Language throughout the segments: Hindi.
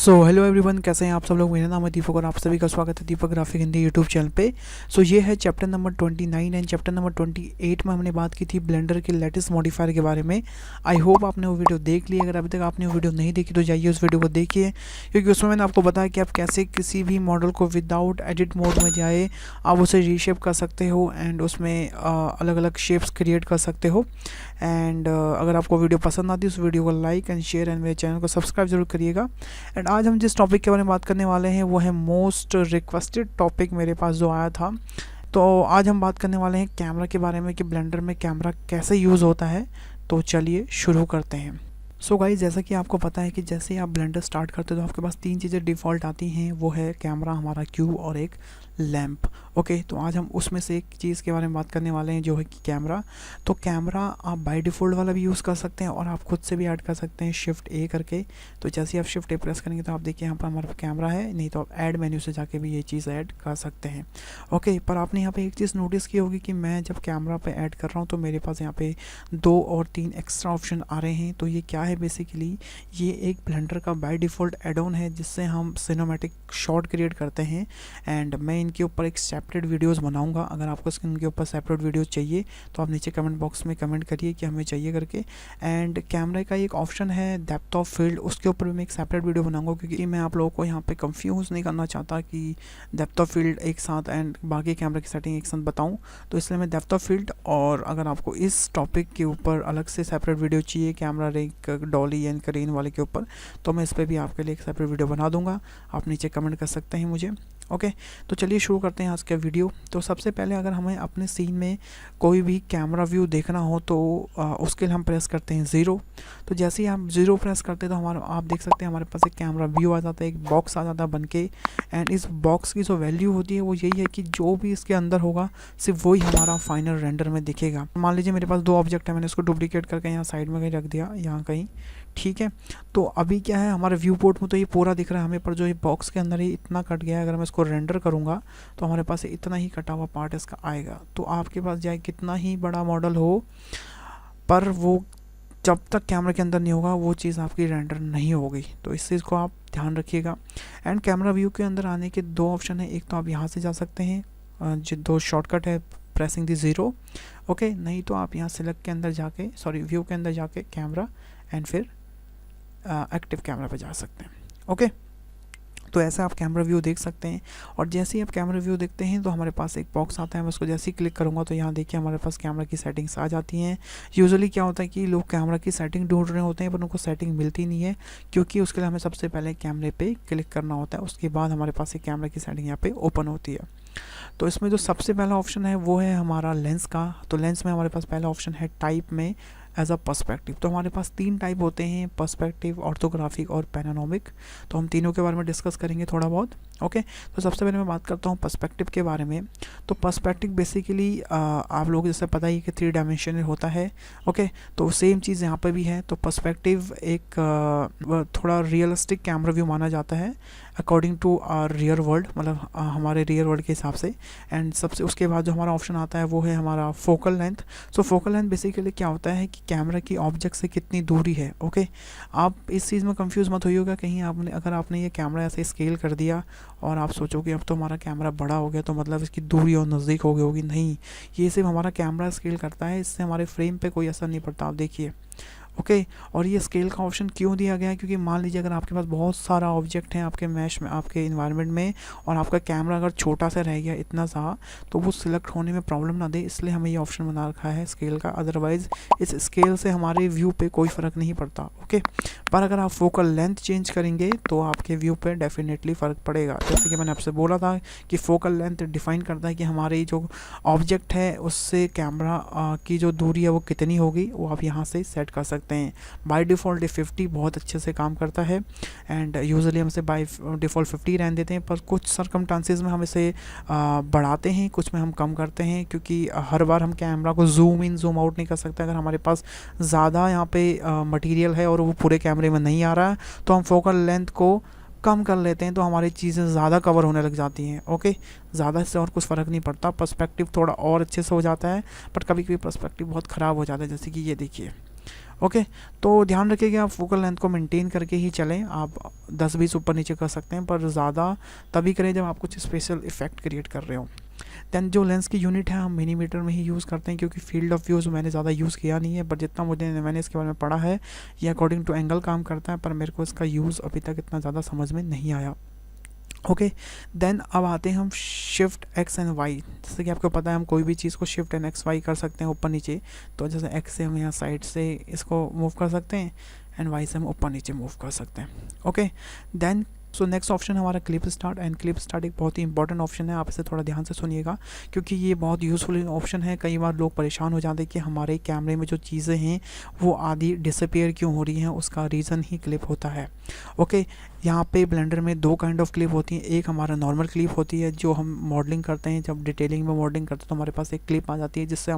सो हेलो एवरीवन, कैसे हैं आप सब लोग। मेरा नाम है दीपक और आप सभी का स्वागत है दीपक ग्राफिक हिंदी यूट्यूब चैनल पे। सो ये है chapter number 29 and chapter number 28 में हमने बात की थी ब्लेंडर के लेटेस्ट मॉडिफायर के बारे में। आई होप आपने वो वीडियो देख ली। अगर अभी तक आपने वो वीडियो नहीं देखी तो जाइए उस वीडियो को देखिए, क्योंकि उसमें मैंने आपको बताया कि आप कैसे किसी भी मॉडल को विदाउट एडिट मोड में जाए आप उसे रीशेप कर सकते हो एंड उसमें अलग अलग शेप्स क्रिएट कर सकते हो। एंड अगर आपको वीडियो पसंद आती है उस वीडियो को लाइक एंड शेयर एंड मेरे चैनल को सब्सक्राइब जरूर करिएगा। एंड आज हम जिस टॉपिक के बारे में बात करने वाले हैं वो है मोस्ट रिक्वेस्टेड टॉपिक मेरे पास जो आया था। तो आज हम बात करने वाले हैं कैमरा के बारे में कि ब्लेंडर में कैमरा कैसे यूज़ होता है। तो चलिए शुरू करते हैं। सो गाइस, जैसा कि आपको पता है कि जैसे ही आप ब्लेंडर स्टार्ट करते हो तो आपके पास तीन चीज़ें डिफ़ॉल्ट आती हैं। वो है कैमरा, हमारा क्यूब और एक लैंप। ओके, तो आज हम उसमें से एक चीज़ के बारे में बात करने वाले हैं जो है कि कैमरा। तो कैमरा आप बाय डिफ़ॉल्ट वाला भी यूज़ कर सकते हैं और आप खुद से भी ऐड कर सकते हैं शिफ्ट ए करके। तो जैसे ही आप शिफ्ट ए प्रेस करेंगे तो आप देखिए यहाँ पर हमारा कैमरा है, नहीं तो आप ऐड मेन्यू से जाके भी ये चीज़ ऐड कर सकते हैं। ओके, पर आपने यहाँ पे एक चीज़ नोटिस की होगी कि मैं जब कैमरा पे ऐड कर रहा हूँ तो मेरे पास यहाँ पे 2 और 3 एक्स्ट्रा ऑप्शन आ रहे हैं। तो ये क्या है, बेसिकली ये एक ब्लेंडर का बाय डिफ़ॉल्ट एड ऑन है जिससे हम सिनेमैटिक शॉट क्रिएट करते हैं। एंड मैं इनके ऊपर एक सेपरेट वीडियोस बनाऊंगा। अगर आपको इनके ऊपर सेपरेट वीडियोस चाहिए तो आप नीचे कमेंट बॉक्स में कमेंट करिए कि हमें चाहिए करके। एंड कैमरे का एक ऑप्शन है डेप्थ ऑफ फील्ड, उसके ऊपर भी मैं एक सेपरेट वीडियो बनाऊंगा, क्योंकि मैं आप लोगों को यहाँ पे कंफ्यूज नहीं करना चाहता कि डेप्थ ऑफ फील्ड एक साथ एंड बाकी कैमरे की सेटिंग एक साथ बताऊँ। तो इसलिए मैं डेप्थ ऑफ फील्ड, और अगर आपको इस टॉपिक के ऊपर अलग से सेपरेट वीडियो चाहिए camera rig dolly and crane वाले के ऊपर, तो मैं इस पर भी आपके लिए एक सेपरेट वीडियो बना दूंगा। आप नीचे कमेंट कर सकते हैं मुझे। ओके, तो चलिए शुरू करते हैं आज का वीडियो। तो सबसे पहले अगर हमें अपने सीन में कोई भी कैमरा व्यू देखना हो तो उसके लिए हम प्रेस करते हैं 0। तो जैसे ही हम 0 प्रेस करते हैं तो हमारा आप देख सकते हैं हमारे पास एक कैमरा व्यू आ जाता है, एक बॉक्स आ जाता है बन के। एंड इस बॉक्स की जो वैल्यू होती है वो यही है कि जो भी इसके अंदर होगा सिर्फ वही हमारा फाइनल रेंडर में दिखेगा। मान लीजिए मेरे पास 2 ऑब्जेक्ट है, मैंने इसको डुप्लीकेट करके यहाँ साइड में कहीं रख दिया, यहाँ कहीं, ठीक है। तो अभी क्या है, हमारे व्यू पोर्ट में तो ये पूरा दिख रहा है हमें, पर जो ये बॉक्स के अंदर ही इतना कट गया है, अगर मैं इसको रेंडर करूँगा तो हमारे पास इतना ही कटा हुआ पार्ट इसका आएगा। तो आपके पास चाहे कितना ही बड़ा मॉडल हो, पर वो जब तक कैमरा के अंदर नहीं होगा वो चीज़ आपकी रेंडर नहीं होगी। तो इस चीज़ को आप ध्यान रखिएगा। एंड कैमरा व्यू के अंदर आने के 2 ऑप्शन है, एक तो आप यहाँ से जा सकते हैं, जो 2 शॉर्टकट है, प्रेसिंग दी 0। ओके, नहीं तो आप यहाँ सिलेक्ट के अंदर जाके, सॉरी व्यू के अंदर जाके कैमरा एंड फिर एक्टिव कैमरा पे जा सकते हैं। ओके, तो ऐसा आप कैमरा व्यू देख सकते हैं। और जैसे ही आप कैमरा व्यू देखते हैं तो हमारे पास एक बॉक्स आता है, मैं उसको जैसे ही क्लिक करूँगा तो यहाँ देखिए हमारे पास कैमरा की सेटिंग्स आ जाती हैं। यूजुअली क्या होता है कि लोग कैमरा की सेटिंग ढूंढ रहे होते हैं पर उनको सेटिंग मिलती नहीं है, क्योंकि उसके लिए हमें सबसे पहले कैमरे पे क्लिक करना होता है, उसके बाद हमारे पास एक कैमरा की सेटिंग यहाँ पे ओपन होती है। तो इसमें जो सबसे पहला ऑप्शन है वो है हमारा लेंस का। तो लेंस में हमारे पास पहला ऑप्शन है टाइप में एज अ पर्सपेक्टिव। तो हमारे पास 3 टाइप होते हैं, पर्सपेक्टिव, ऑर्थोग्राफिक और पैनोरामिक। तो हम तीनों के बारे में डिस्कस करेंगे थोड़ा बहुत। ओके, तो सबसे पहले मैं बात करता हूँ पर्सपेक्टिव के बारे में। तो पर्सपेक्टिव बेसिकली आप लोग जैसे पता ही कि 3 डायमेंशनल होता है। ओके, तो सेम चीज़ यहाँ पर भी है। तो पर्सपेक्टिव एक थोड़ा रियलिस्टिक कैमरा व्यू माना जाता है according to our real world, मतलब हमारे रियल वर्ल्ड के हिसाब से। एंड सबसे उसके बाद जो हमारा ऑप्शन आता है वो है हमारा फोकल लेंथ। सो फोकल लेंथ बेसिकली क्या होता है कि कैमरा की ऑब्जेक्ट से कितनी दूरी है। ओके, आप इस चीज़ में कंफ्यूज मत होइएगा कहीं आपने, अगर आपने ये कैमरा ऐसे स्केल कर दिया और आप सोचोगे अब तो हमारा कैमरा बड़ा हो गया तो मतलब इसकी दूरी और नज़दीक हो गई होगी, नहीं, ये सिर्फ हमारा कैमरा स्केल करता है, इससे हमारे फ्रेम पे कोई असर नहीं पड़ता। आप देखिए। ओके, और ये स्केल का ऑप्शन क्यों दिया गया है, क्योंकि मान लीजिए अगर आपके पास बहुत सारा ऑब्जेक्ट है आपके मैश में, आपके इन्वायरमेंट में, और आपका कैमरा अगर छोटा सा रह गया इतना सा, तो वो सिलेक्ट होने में प्रॉब्लम ना दे, इसलिए हमें ये ऑप्शन बना रखा है स्केल का। अदरवाइज़ इस स्केल से हमारे व्यू पे कोई फ़र्क नहीं पड़ता। ओके, पर अगर आप फोकल लेंथ चेंज करेंगे तो आपके व्यू पे डेफिनेटली फ़र्क पड़ेगा। जैसे कि मैंने आपसे बोला था कि फोकल लेंथ डिफाइन करता है कि हमारी जो ऑब्जेक्ट है उससे कैमरा की जो दूरी है वो कितनी होगी, वो आप यहाँ से सेट कर सकते हैं। बाय डिफ़ॉल्ट 50 बहुत अच्छे से काम करता है एंड यूजुअली हम इसे बाय डिफ़ॉल्ट 50 रहने देते हैं, पर कुछ सर्कमस्टांसेस में हम इसे बढ़ाते हैं, कुछ में हम कम करते हैं, क्योंकि हर बार हम कैमरा को जूम इन जूम आउट नहीं कर सकते। अगर हमारे पास ज़्यादा यहाँ पे मटेरियल है और वो पूरे कैमरे में नहीं आ रहा है तो हम फोकल लेंथ को कम कर लेते हैं, तो हमारी चीज़ें ज़्यादा कवर होने लग जाती हैं। ओके, ज़्यादा इससे और कुछ फ़र्क नहीं पड़ता, पर्सपेक्टिव थोड़ा और अच्छे से हो जाता है, बट कभी कभी पर्सपेक्टिव बहुत ख़राब हो जाता है, जैसे कि ये देखिए। ओके, तो ध्यान रखिए कि आप फोकल लेंथ को मेंटेन करके ही चलें। आप 10-20 ऊपर नीचे कर सकते हैं, पर ज़्यादा तभी करें जब आप कुछ स्पेशल इफेक्ट क्रिएट कर रहे हो। दैन जो लेंस की यूनिट है हम मिलीमीटर में ही यूज़ करते हैं, क्योंकि फील्ड ऑफ व्यूज़ मैंने ज़्यादा यूज़ किया नहीं है, पर जितना मैंने इसके बारे में पढ़ा है ये अकॉर्डिंग टू एंगल काम करता है, पर मेरे को इसका यूज़ अभी तक इतना ज़्यादा समझ में नहीं आया। ओके, देन अब आते हैं हम शिफ्ट एक्स एंड वाई। जैसे कि आपको पता है हम कोई भी चीज़ को शिफ्ट एंड एक्स वाई कर सकते हैं ऊपर नीचे। तो जैसे एक्स से हम यहाँ साइड से इसको मूव कर सकते हैं एंड वाई से हम ऊपर नीचे मूव कर सकते हैं। Okay, then so next option हमारा clip start. And clip start एक बहुत ही इंपॉर्टेंट ऑप्शन है, आप इसे थोड़ा ध्यान से सुनिएगा क्योंकि ये बहुत यूज़फुल ऑप्शन है। कई बार लोग परेशान हो जाते हैं कि हमारे कैमरे में जो चीज़ें हैं वो आधी डिसअपीयर क्यों हो रही हैं, उसका रीज़न ही क्लिप होता है। ओके, यहाँ पे ब्लेंडर में दो काइंड ऑफ क्लिप होती हैं। एक हमारा नॉर्मल क्लिप होती है जो हम मॉडलिंग करते हैं, जब डिटेलिंग में मॉडलिंग करते हैं तो हमारे पास एक क्लिप आ जाती है जिससे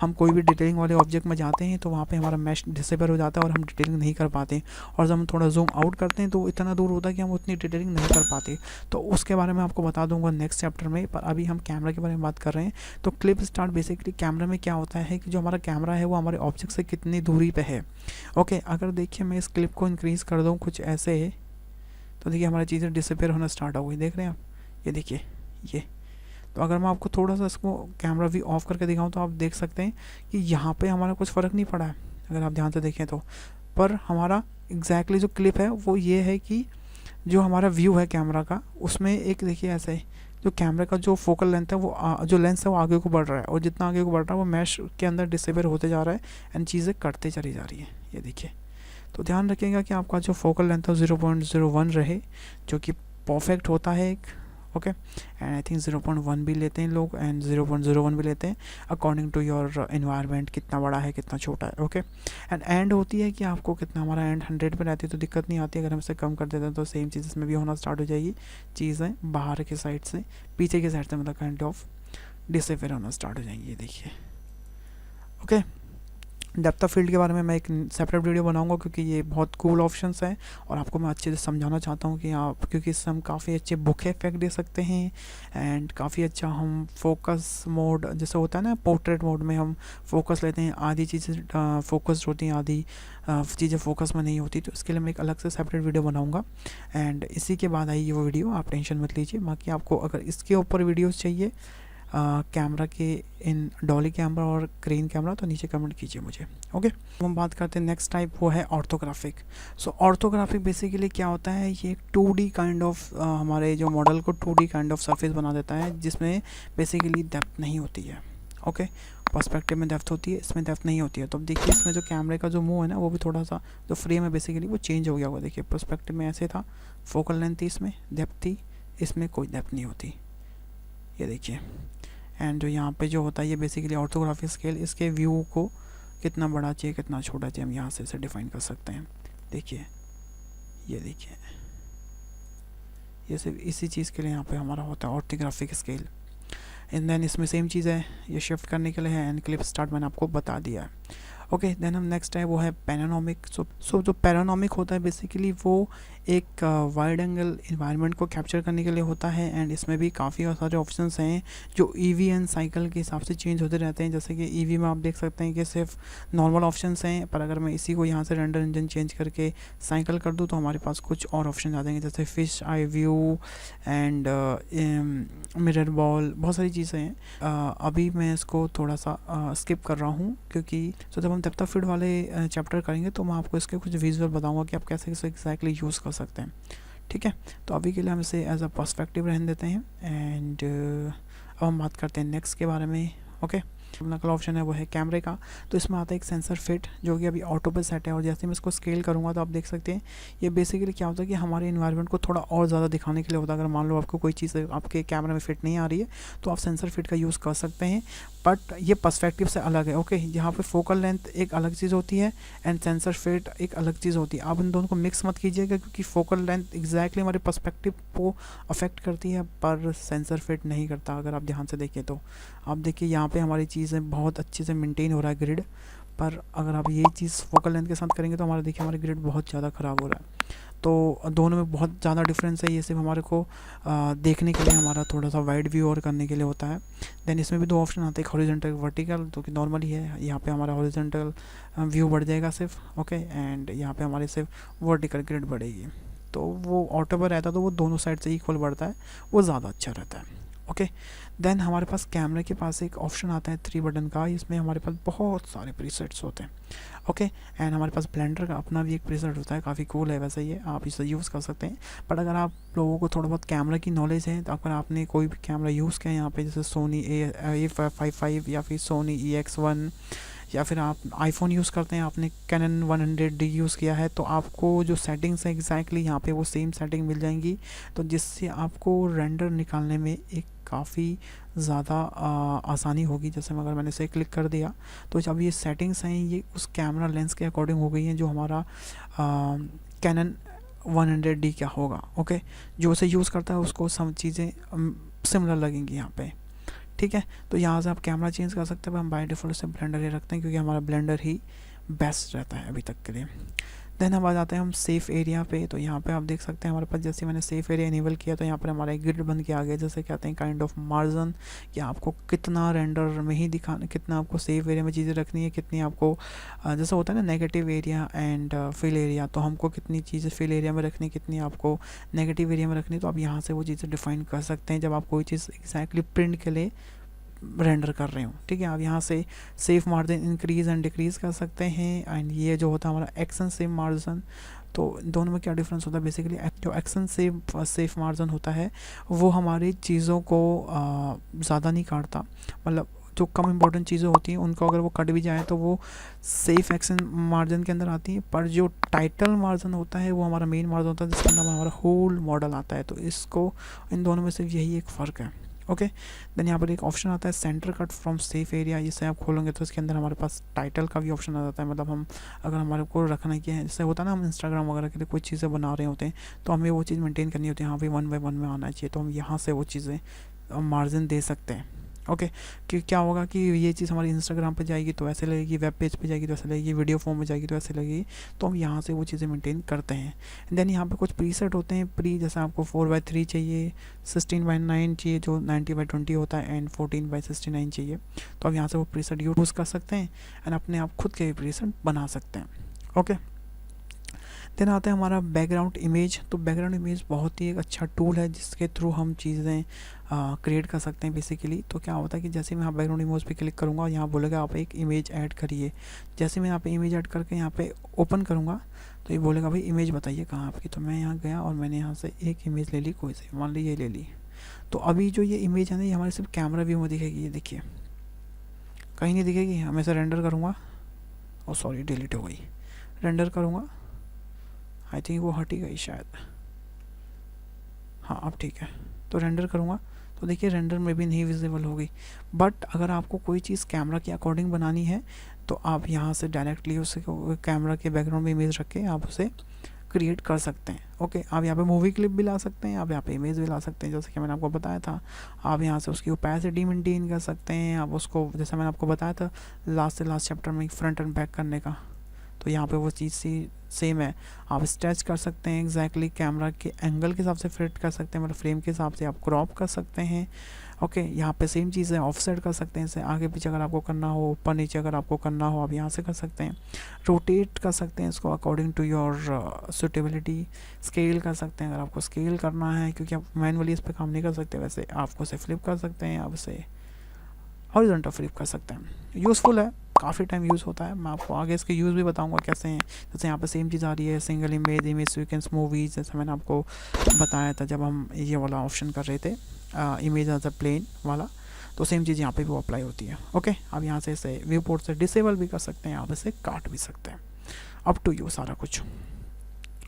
हम कोई भी डिटेलिंग वाले ऑब्जेक्ट में जाते हैं तो वहाँ पे हमारा मैश डिसेबल हो जाता है और हम डिटेलिंग नहीं कर पाते। और जब हम थोड़ा जूम आउट करते हैं तो इतना दूर होता है कि हम उतनी डिटेलिंग नहीं कर पाते। तो उसके बारे में आपको बता दूंगा नेक्स्ट चैप्टर में, पर अभी हम कैमरा के बारे में बात कर रहे हैं। तो क्लिप स्टार्ट बेसिकली कैमरा में क्या होता है कि जो हमारा कैमरा है वो हमारे ऑब्जेक्ट से कितनी दूरी पे है। ओके, अगर देखिए मैं इस क्लिप को इंक्रीज़ कर दूँ कुछ ऐसे, तो देखिए हमारी चीज़ें डिसअपीयर होना स्टार्ट हो गई। देख रहे हैं आप, ये देखिए ये। तो अगर मैं आपको थोड़ा सा इसको कैमरा भी ऑफ करके दिखाऊं तो आप देख सकते हैं कि यहाँ पे हमारा कुछ फ़र्क नहीं पड़ा है अगर आप ध्यान से देखें तो। पर हमारा एग्जैक्टली जो क्लिप है वो ये है कि जो हमारा व्यू है कैमरा का उसमें एक देखिए ऐसे जो कैमरे का जो फोकल लेंथ है वो जो लेंस है वो आगे को बढ़ रहा है, और जितना आगे को बढ़ रहा है वो मैश के अंदर डिसअपीयर होते जा रहा है एंड चीज़ें कटते चली जा रही है। ये देखिए, तो ध्यान रखिएगा कि आपका जो फोकल लेंथ है 0.01 रहे, जो कि परफेक्ट होता है एक। ओके, एंड आई थिंक 0.1 भी लेते हैं लोग एंड 0.01 भी लेते हैं अकॉर्डिंग टू योर एनवायरनमेंट, कितना बड़ा है कितना छोटा है। ओके, एंड होती है कि आपको कितना, हमारा एंड 100 पे रहती है तो दिक्कत नहीं आती। अगर हम इसे कम कर देते हैं तो सेम चीज़ इसमें भी होना स्टार्ट हो जाएगी। चीज़ें बाहर के साइड से पीछे के साइड से मतलब काइंड ऑफ डिसअपीयर होना स्टार्ट हो जाएंगी। ये देखिए। ओके, डेप्थ ऑफ फील्ड के बारे में मैं एक सेपरेट वीडियो बनाऊंगा क्योंकि ये बहुत कूल ऑप्शंस है और आपको मैं अच्छे से समझाना चाहता हूँ कि आप, क्योंकि इससे हम काफ़ी अच्छे बुके इफेक्ट दे सकते हैं एंड काफ़ी अच्छा हम फोकस मोड जैसे होता है ना, पोर्ट्रेट मोड में हम फोकस लेते हैं, आधी चीज़ें फोकस्ड होती हैं, आधी चीज़ें फोकस में नहीं होती। तो इसके लिए मैं एक अलग से सेपरेट वीडियो बनाऊँगा एंड इसी के बाद आएगी वो वीडियो, आप टेंशन मत लीजिए। बाकी आपको अगर इसके ऊपर वीडियोज़ चाहिए कैमरा के इन डॉली कैमरा और क्रेन कैमरा तो नीचे कमेंट कीजिए मुझे। ओके, हम बात करते हैं नेक्स्ट टाइप, वो है ऑर्थोग्राफिक। सो ऑर्थोग्राफिक बेसिकली क्या होता है, ये 2D काइंड ऑफ हमारे जो मॉडल को 2D काइंड ऑफ सरफेस बना देता है जिसमें बेसिकली डेप्थ नहीं होती है। ओके, पर्सपेक्टिव में डेप्थ होती है, इसमें डेप्थ नहीं होती है। तो अब देखिए इसमें जो कैमरे का जो मुंह है ना वो भी थोड़ा सा जो फ्रेम है बेसिकली वो चेंज हो गया हुआ। देखिए पर्सपेक्टिव में ऐसे था, फोकल लेंथ थी, इसमें डेप्थ थी, इसमें कोई डेप्थ नहीं होती। ये देखिए, एंड जो यहाँ पे जो होता है ये बेसिकली ऑर्थोग्राफिक स्केल, इसके व्यू को कितना बड़ा चाहिए कितना छोटा चाहिए हम यहाँ से इसे डिफाइन कर सकते हैं। देखिए, ये देखिए, ये सिर्फ इसी चीज़ के लिए यहाँ पे हमारा होता है ऑर्थोग्राफिक स्केल। एंड देन इसमें सेम चीज़ है, ये शिफ्ट करने के लिए है एंड क्लिप स्टार्ट मैंने आपको बता दिया है। ओके, देन हम नेक्स्ट है वो है पैनोरामिक। सो जो पैनोरामिक होता है बेसिकली वो एक वाइड एंगल इन्वायरमेंट को कैप्चर करने के लिए होता है एंड इसमें भी काफ़ी सारे ऑप्शंस हैं जो ईवी एंड साइकिल के हिसाब से चेंज होते रहते हैं। जैसे कि ईवी में आप देख सकते हैं कि सिर्फ नॉर्मल ऑप्शंस हैं, पर अगर मैं इसी को यहाँ से रेंडर इंजन चेंज करके साइकिल कर दूँ तो हमारे पास कुछ और ऑप्शन आ जाएंगे, जैसे fish eye view and mirror ball, बहुत सारी चीज़ें हैं। अभी मैं इसको थोड़ा सा स्किप कर रहा हूँ क्योंकि जब हम डेप्थ ऑफ फील्ड वाले चैप्टर करेंगे तो मैं आपको इसके कुछ विजुअल बताऊंगा कि आप कैसे इसे एग्जैक्टली यूज़ कर सकते हैं। ठीक है, तो अभी के लिए हम इसे एज अ पर्सपेक्टिव रहने देते हैं एंड अब हम बात करते हैं नेक्स्ट के बारे में। ओके, अगला ऑप्शन है वो है कैमरे का। तो इसमें आता है एक सेंसर फिट जो कि अभी ऑटो पे सेट है, और जैसे मैं इसको स्केल करूँगा तो आप देख सकते हैं ये बेसिकली क्या होता है कि हमारे इन्वायरमेंट को थोड़ा और ज़्यादा दिखाने के लिए होता है। अगर मान लो आपको कोई चीज़ आपके कैमरे में फिट नहीं आ रही है तो आप सेंसर फिट का यूज़ कर सकते हैं, बट ये पर्सपेक्टिव से अलग है। ओके, यहाँ पे फोकल लेंथ एक अलग चीज़ होती है एंड सेंसर फिट एक अलग चीज़ होती है। आप इन दोनों को मिक्स मत कीजिएगा क्योंकि फोकल लेंथ एग्जैक्टली हमारे पर्सपेक्टिव को अफेक्ट करती है पर सेंसर फिट नहीं करता। अगर आप ध्यान से देखें तो आप देखिए यहाँ पे हमारी चीज़ें बहुत अच्छे से मेंटेन हो रहा है ग्रिड, पर अगर आप ये चीज़ फोकल लेंथ के साथ करेंगे तो हमारा देखिए हमारा ग्रिड बहुत ज़्यादा ख़राब हो रहा है। तो दोनों में बहुत ज़्यादा डिफरेंस है। ये सिर्फ हमारे को देखने के लिए, हमारा थोड़ा सा वाइड व्यू और करने के लिए होता है। देन इसमें भी 2 ऑप्शन आते हैं, एक हॉरिजॉन्टल वर्टिकल, तो कि नॉर्मल ही है। यहाँ पे हमारा हॉरिजॉन्टल व्यू बढ़ जाएगा सिर्फ, ओके, एंड यहाँ पे हमारे सिर्फ वर्टिकल ग्रिड बढ़ेगी। तो वो ऑटो पर रहता है तो वो दोनों साइड से इक्वल बढ़ता है, वो ज़्यादा अच्छा रहता है, ओके। देन हमारे पास कैमरे के पास एक ऑप्शन आता है 3 बटन का, इसमें हमारे पास बहुत सारे प्रीसेट्स होते हैं, ओके। एंड हमारे पास ब्लेंडर का अपना भी एक प्रीसेट होता है, काफ़ी कूल है वैसे, ये आप इसे यूज़ कर सकते हैं। बट अगर आप लोगों को थोड़ा बहुत कैमरा की नॉलेज है, तो अगर आपने कोई भी कैमरा यूज़ किया यहाँ पे, जैसे सोनी A55 या फिर सोनी EX1, या फिर आप आईफोन यूज़ करते हैं, आपने कैनन 100D यूज़ किया है, तो आपको जो सेटिंग्स है एग्जैक्टली यहाँ पे वो सेम सेटिंग मिल जाएंगी, तो जिससे आपको रेंडर निकालने में एक काफ़ी ज़्यादा आसानी होगी। जैसे अगर मैंने इसे क्लिक कर दिया, तो जब ये सेटिंग्स हैं ये उस कैमरा लेंस के अकॉर्डिंग हो गई हैं, जो हमारा कैनन 100D क्या होगा, ओके। जो उसे यूज़ करता है उसको सब चीज़ें सिमिलर लगेंगी यहाँ पे, ठीक है। तो यहाँ से आप कैमरा चेंज कर सकते हैं, हम बाय डिफ़ॉल्ट से ब्लेंडर ही रखते हैं क्योंकि हमारा ब्लेंडर ही बेस्ट रहता है अभी तक के लिए। देन हम आ जाते हैं हम सेफ़ एरिया पे। तो यहाँ पे आप देख सकते हैं हमारे पास जैसे मैंने सेफ़ एरिया इनेबल किया, तो यहाँ पर हमारा एक ग्रिड बन के आ गया, जैसे कहते हैं काइंड ऑफ मार्जिन, कि आपको कितना रेंडर में ही दिखाना, कितना आपको सेफ़ एरिया में चीज़ें रखनी है, कितनी आपको जैसे होता है ना negative area and fill area, तो हमको कितनी चीज़ें फिल एरिया में रखनी, कितनी आपको नेगेटिव एरिया में रखनी, तो आप यहाँ से वो चीज़ें डिफ़ाइन कर सकते हैं जब आप कोई चीज़ एग्जैक्टली प्रिंट के लिए रेंडर कर रहे हो, ठीक है। आप यहाँ से safe margin increase and decrease कर सकते हैं। एंड ये जो होता है हमारा एक्शन सेफ मार्जिन, तो दोनों में क्या डिफरेंस होता है, बेसिकली जो एक्शन सेफ मार्जिन होता है वो हमारी चीज़ों को ज़्यादा नहीं काटता, मतलब जो कम इम्पोर्टेंट चीज़ें होती हैं उनको अगर वो कट भी जाए तो वो सेफ एक्शन मार्जिन के अंदर आती है। पर जो टाइटल मार्जिन होता है वो हमारा मेन मार्जिन होता है, जिसके अंदर हमारा होल मॉडल आता है। तो इसको इन दोनों में सिर्फ यही एक फ़र्क है, ओके। देन यहाँ पर एक ऑप्शन आता है centre cut from safe area, जिससे आप खोलेंगे तो इसके अंदर हमारे पास टाइटल का भी ऑप्शन आ जाता है। मतलब हम अगर हमारे को रखना क्या है, जैसे होता है ना हम इंस्टाग्राम वगैरह के लिए कोई चीज़ें बना रहे होते हैं, तो हमें वो चीज़ मेंटेन करनी होती है, हाँ भाई 1 बाय 1 में आना चाहिए, तो हम यहाँ से वो चीज़ें मार्जिन दे सकते हैं, ओके। कि क्या होगा कि ये चीज़ हमारी इंस्टाग्राम पे जाएगी तो ऐसे लगेगी, वेब पेज पे जाएगी तो ऐसे लगेगी, वीडियो फॉर्म में जाएगी तो ऐसे लगेगी, तो हम यहाँ से वो चीज़ें मेंटेन करते हैं। देन यहाँ पे कुछ प्रीसेट होते हैं, जैसे आपको 4:3 चाहिए, 16:9 चाहिए जो 90:20 होता है, एंड 14:69 चाहिए, तो आप यहाँ से वो प्रीसेट यूज़ कर सकते हैं एंड अपने आप खुद के प्रीसेट बना सकते हैं, ओके। देन आता है हमारा बैकग्राउंड इमेज। तो बैकग्राउंड इमेज बहुत ही एक अच्छा टूल है जिसके थ्रू हम चीज़ें क्रिएट कर सकते हैं बेसिकली। तो क्या होता है कि जैसे मैं यहाँ बैकग्राउंड इमेज पे क्लिक करूँगा, यहाँ बोलेगा आप एक इमेज ऐड करिए। जैसे मैं यहाँ पे इमेज ऐड करके यहाँ पे ओपन करूँगा तो ये बोलेगा भाई इमेज बताइए कहाँ आपकी। तो मैं यहाँ गया और मैंने यहाँ से एक इमेज ले ली, कोई सी मान ली ये ले ली। तो अभी जो ये इमेज है ना ये हमारे सिर्फ कैमरा व्यू में दिखेगी, ये देखिए कहीं नहीं दिखेगी। हमें से रेंडर करूँगा, ओ सॉरी डिलीट हो गई, रेंडर करूँगा, आई थिंक वो हट ही गई शायद, हाँ अब ठीक है। तो रेंडर करूँगा तो देखिए रेंडर में भी नहीं विजिबल होगी। बट अगर आपको कोई चीज़ कैमरा के अकॉर्डिंग बनानी है तो आप यहाँ से डायरेक्टली उसे कैमरा के बैकग्राउंड में इमेज रख के आप उसे क्रिएट कर सकते हैं, ओके। आप यहाँ पे मूवी क्लिप भी ला सकते हैं, आप यहाँ पे इमेज भी ला सकते हैं, जैसे कि मैंने आपको बताया था। आप यहाँ से उसकी ओपेसिटी मेंटेन कर सकते हैं, आप उसको जैसे मैंने आपको बताया था लास्ट से लास्ट चैप्टर में फ्रंट एंड बैक करने का, तो यहाँ पे वो चीज़ सेम है। आप स्ट्रेच कर सकते हैं एग्जैक्टली कैमरा के एंगल के हिसाब से फिट कर सकते हैं, मतलब फ्रेम के हिसाब से आप क्रॉप कर सकते हैं, ओके। यहाँ पे सेम चीज़ है, ऑफसेट कर सकते हैं, इसे आगे पीछे अगर आपको करना हो, ऊपर नीचे अगर आपको करना हो आप यहाँ से कर सकते हैं। रोटेट कर सकते हैं इसको according to your suitability. Scale कर सकते हैं अगर आपको स्केल करना है, क्योंकि आप मैनुअली इस पर काम नहीं कर सकते, वैसे आपको इसे फ्लिप कर सकते हैं, आप इसे हॉरिजॉन्टल फ्लिप कर सकते हैं। यूज़फुल है, काफ़ी टाइम यूज़ होता है। मैं आपको आगे इसके यूज़ भी बताऊंगा कैसे हैं। जैसे यहाँ पे सेम चीज़ आ रही है, सिंगल इमेज सीक्वेंस मूवीज़, जैसे मैंने आपको बताया था जब हम ये वाला ऑप्शन कर रहे थे इमेज एज अ प्लेन वाला, तो सेम चीज़ यहाँ पे भी वो अप्लाई होती है, ओके। आप यहाँ से इसे व्यू पोर्ट से डिसेबल भी कर सकते हैं, आप इसे काट भी सकते हैं, अप टू यू सारा कुछ,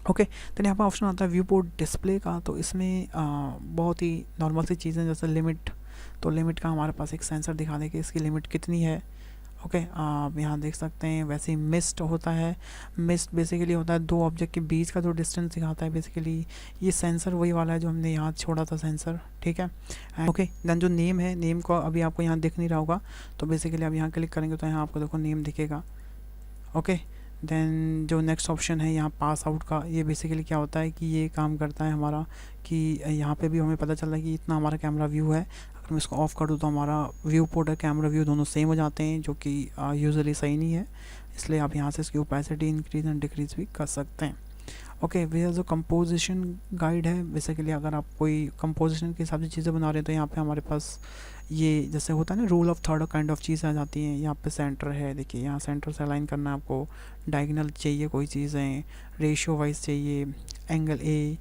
ओके। तो यहाँ पर ऑप्शन आता है व्यू पोर्ट डिस्प्ले का। तो इसमें बहुत ही नॉर्मल सी चीज़ें जैसे लिमिट, तो लिमिट का हमारे पास एक सेंसर दिखा दे कि इसकी लिमिट कितनी है, ओके। आप यहाँ देख सकते हैं। वैसे ही मिस्ट होता है, मिस्ट बेसिकली होता है दो ऑब्जेक्ट के बीच का जो डिस्टेंस दिखाता है, बेसिकली ये सेंसर वही वाला है जो हमने यहाँ छोड़ा था सेंसर, ठीक है, ओके। देन जो नेम है, नेम को अभी आपको यहाँ दिख नहीं रहा होगा, तो बेसिकली आप यहाँ क्लिक करेंगे तो यहाँ आपको देखो नेम दिखेगा, ओके। देन जो नेक्स्ट ऑप्शन है यहाँ पास आउट का, ये बेसिकली क्या होता है कि ये काम करता है हमारा कि यहाँ पे भी हमें पता चल रहा है कि इतना हमारा कैमरा व्यू है। अगर मैं इसको ऑफ़ कर दूँ तो हमारा व्यू पोर्ट और कैमरा व्यू दोनों सेम हो जाते हैं, जो कि यूजुअली सही नहीं है। इसलिए आप यहाँ से इसकी ओपेसिटी इंक्रीज़ एंड डिक्रीज़ भी कर सकते हैं। ओके, भैया जो कंपोजिशन गाइड है, बेसिकली अगर आप कोई कंपोजिशन के हिसाब से चीज़ें बना रहे हैं तो यहाँ पे हमारे पास ये जैसे होता है ना rule of third kind of चीज़ आ जाती हैं। यहाँ पे सेंटर है, देखिए यहाँ सेंटर से अलाइन करना है आपको, डायगोनल चाहिए कोई चीज़ें, रेशियो वाइज चाहिए, एंगल ए,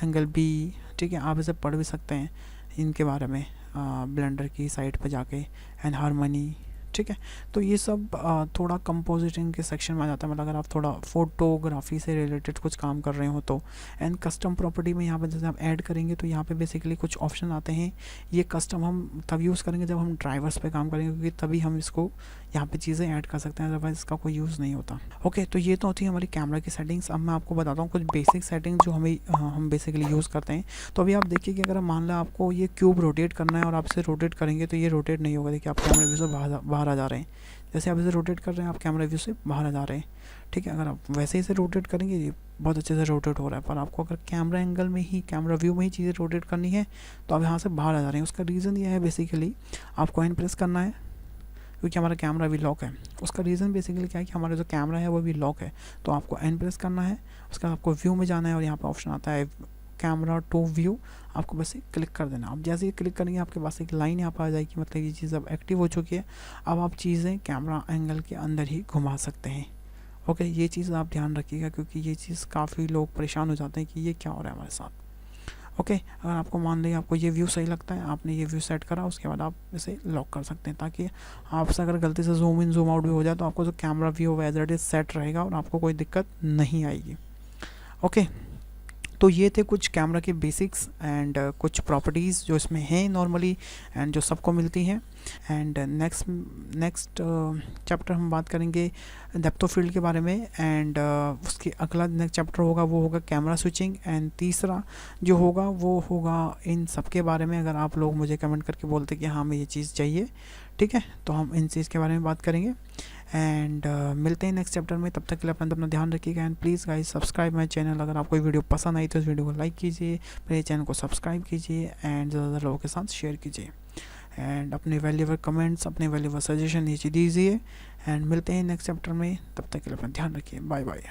एंगल बी, ठीक है। आप इसे पढ़ भी सकते हैं इनके बारे में ब्लेंडर की साइट पे जाके, एंड हारमोनी, ठीक है। तो ये सब थोड़ा कंपोजिटिंग के सेक्शन में आ जाता है, मतलब अगर आप थोड़ा फोटोग्राफी से रिलेटेड कुछ काम कर रहे हो तो। एंड कस्टम प्रॉपर्टी में यहाँ पर जैसे आप ऐड करेंगे तो यहाँ पे बेसिकली कुछ ऑप्शन आते हैं। ये कस्टम हम तब यूज़ करेंगे जब हम ड्राइवर्स पे काम करेंगे, क्योंकि तभी हम इसको यहाँ पे चीज़ें ऐड कर सकते हैं, अदरवाइज इसका कोई यूज़ नहीं होता। ओके, तो ये तो होती है हमारी कैमरा की सेटिंग्स। अब मैं आपको बताता हूँ कुछ बेसिक सेटिंग्स जो हम बेसिकली यूज़ करते हैं। तो अभी आप देखिए कि अगर मान लो आपको ये क्यूब रोटेट करना है और आप इसे रोटेट करेंगे तो ये रोटेट नहीं होगा। देखिए आप कैमरा व्यू से बाहर आ जा रहे हैं, जैसे आप इसे रोटेट कर रहे हैं आप कैमरा व्यू से बाहर आ जा रहे हैं, ठीक है। अगर आप वैसे ही इसे रोटेट करेंगे ये बहुत अच्छे से रोटेट हो रहा है, पर आपको अगर कैमरा एंगल में ही, कैमरा व्यू में ही चीज़ें रोटेट करनी है तो आप यहाँ से बाहर आ जा रहे हैं। उसका रीज़न ये है बेसिकली आपको एन प्रेस करना है, क्योंकि हमारा कैमरा भी लॉक है। उसका रीज़न बेसिकली क्या है कि हमारा जो कैमरा है वो भी लॉक है, तो आपको एन प्रेस करना है, उसके बाद आपको व्यू में जाना है और यहाँ पर ऑप्शन आता है कैमरा टू व्यू, आपको बस ये क्लिक कर देना। अब जैसे ही क्लिक करेंगे आपके पास एक लाइन यहाँ पर आ जाएगी, मतलब ये चीज़ अब एक्टिव हो चुकी है। अब आप चीज़ें कैमरा एंगल के अंदर ही घुमा सकते हैं। ओके, ये चीज़ आप ध्यान रखिएगा, क्योंकि ये चीज़ काफ़ी लोग परेशान हो जाते हैं कि ये क्या हो रहा है हमारे साथ। ओके, अगर आपको मान लीजिए आपको ये व्यू सही लगता है, आपने ये व्यू सेट करा, उसके बाद आप इसे लॉक कर सकते हैं, ताकि आपसे अगर गलती से जूम इन जूम आउट भी हो जाए तो आपको जो camera view as it is set रहेगा और आपको कोई दिक्कत नहीं आएगी। ओके, तो ये थे कुछ कैमरा के बेसिक्स एंड कुछ प्रॉपर्टीज़ जो इसमें हैं नॉर्मली एंड जो सबको मिलती हैं। एंड नेक्स्ट चैप्टर हम बात करेंगे डेप्थ ऑफ फील्ड के बारे में, एंड उसके अगला नेक्स्ट चैप्टर होगा वो होगा कैमरा स्विचिंग, एंड तीसरा जो होगा वो होगा इन सब के बारे में। अगर आप लोग मुझे कमेंट करके बोलते कि हाँ हमें ये चीज़ चाहिए, ठीक है, तो हम इन चीज़ के बारे में बात करेंगे। एंड मिलते हैं नेक्स्ट चैप्टर में, तब तक के लिए अपना ध्यान रखिएगा। And please guys subscribe my channel. अगर आपको वीडियो पसंद आई तो इस वीडियो को लाइक कीजिए, मेरे चैनल को सब्सक्राइब कीजिए एंड ज़्यादा लोगों के साथ शेयर कीजिए। एंड अपने वैल्यूएबल कमेंट्स, अपने वैल्यूएबल सजेशन नीचे दीजिए। एंड मिलते हैं नेक्स्ट चैप्टर में, तब तक के लिए अपना ध्यान रखिए। Bye bye.